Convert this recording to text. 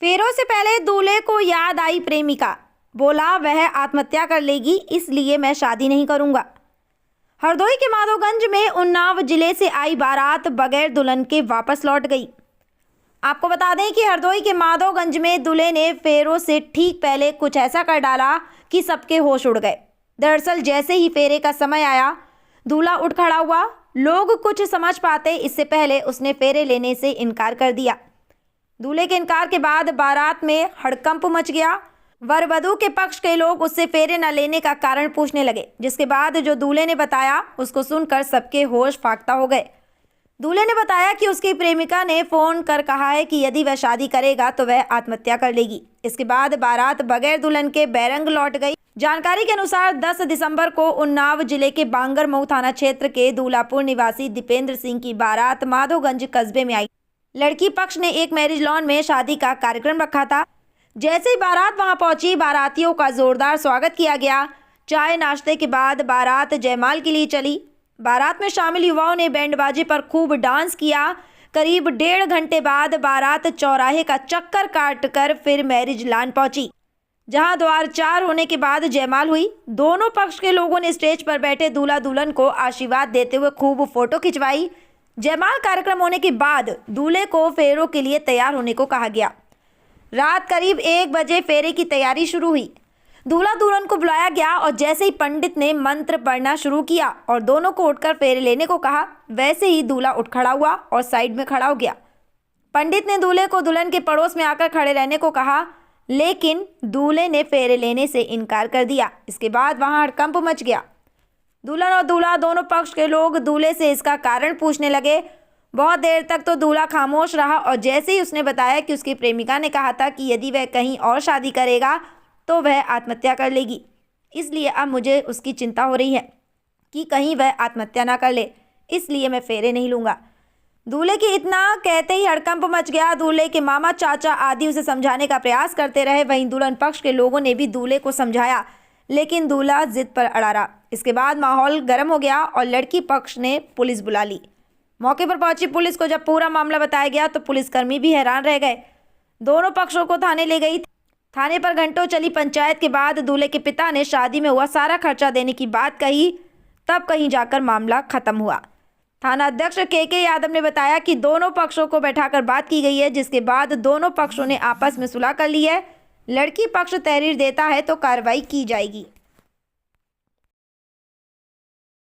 फेरों से पहले दूल्हे को याद आई प्रेमिका, बोला वह आत्महत्या कर लेगी इसलिए मैं शादी नहीं करूंगा। हरदोई के माधोगंज में उन्नाव जिले से आई बारात बगैर दुल्हन के वापस लौट गई। आपको बता दें कि हरदोई के माधोगंज में दूल्हे ने फेरों से ठीक पहले कुछ ऐसा कर डाला कि सबके होश उड़ गए। दरअसल जैसे ही फेरे का समय आया, दूल्हा उठ खड़ा हुआ। लोग कुछ समझ पाते इससे पहले उसने फेरे लेने से इनकार कर दिया। दूल्हे के इनकार के बाद बारात में हड़कंप मच गया। वर वधू के पक्ष के लोग उससे फेरे न लेने का कारण पूछने लगे, जिसके बाद जो दूल्हे ने बताया उसको सुनकर सबके होश फाख्ता हो गए। दूल्हे ने बताया कि उसकी प्रेमिका ने फोन कर कहा है कि यदि वह शादी करेगा तो वह आत्महत्या कर लेगी। इसके बाद बारात बगैर दुल्हन के बैरंग लौट गई। जानकारी के अनुसार 10 दिसंबर को उन्नाव जिले के बांगरमऊ थाना क्षेत्र के दूल्हापुर निवासी दीपेंद्र सिंह की बारात माधोगंज कस्बे में आई। लड़की पक्ष ने एक मैरिज लॉन में शादी का कार्यक्रम रखा था। जैसे ही बारात वहां पहुंची, बारातियों का जोरदार स्वागत किया गया। चाय नाश्ते के बाद बारात जयमाल के लिए चली। बारात में शामिल युवाओं ने बैंडबाजी पर खूब डांस किया। करीब 1.5 घंटे बाद बारात चौराहे का चक्कर काटकर फिर मैरिज लॉन पहुंची, जहां द्वार 4 होने के बाद जयमाल हुई। दोनों पक्ष के लोगों ने स्टेज पर बैठे दूल्हा दुल्हन को आशीर्वाद देते हुए खूब फोटो खिंचवाई। जयमाल कार्यक्रम होने के बाद दूल्हे को फेरों के लिए तैयार होने को कहा गया। रात करीब 1 बजे फेरे की तैयारी शुरू हुई। दूल्हा दुल्हन को बुलाया गया और जैसे ही पंडित ने मंत्र पढ़ना शुरू किया और दोनों को उठकर फेरे लेने को कहा, वैसे ही दूल्हा उठ खड़ा हुआ और साइड में खड़ा हो गया। पंडित ने दूल्हे को दुल्हन के पड़ोस में आकर खड़े रहने को कहा, लेकिन दूल्हे ने फेरे लेने से इनकार कर दिया। इसके बाद वहां हड़कंप मच गया। दुल्हन और दूल्हा दोनों पक्ष के लोग दूल्हे से इसका कारण पूछने लगे। बहुत देर तक तो दूल्हा खामोश रहा और जैसे ही उसने बताया कि उसकी प्रेमिका ने कहा था कि यदि वह कहीं और शादी करेगा तो वह आत्महत्या कर लेगी, इसलिए अब मुझे उसकी चिंता हो रही है कि कहीं वह आत्महत्या ना कर ले, इसलिए मैं फेरे नहीं लूँगा। दूल्हे की इतना कहते ही हड़कंप मच गया। दूल्हे के मामा चाचा आदि उसे समझाने का प्रयास करते रहे। वहीं दुल्हन पक्ष के लोगों ने भी दूल्हे को समझाया, लेकिन दूल्हा जिद पर अड़ा रहा। इसके बाद माहौल गर्म हो गया और लड़की पक्ष ने पुलिस बुला ली। मौके पर पहुंची पुलिस को जब पूरा मामला बताया गया तो पुलिसकर्मी भी हैरान रह गए। दोनों पक्षों को थाने ले गई। थाने पर घंटों चली पंचायत के बाद दूल्हे के पिता ने शादी में हुआ सारा खर्चा देने की बात कही, तब कहीं जाकर मामला खत्म हुआ। थाना अध्यक्ष के यादव ने बताया कि दोनों पक्षों को बैठाकर बात की गई है, जिसके बाद दोनों पक्षों ने आपस में सुलह कर ली है। लड़की पक्ष तहरीर देता है तो कार्रवाई की जाएगी।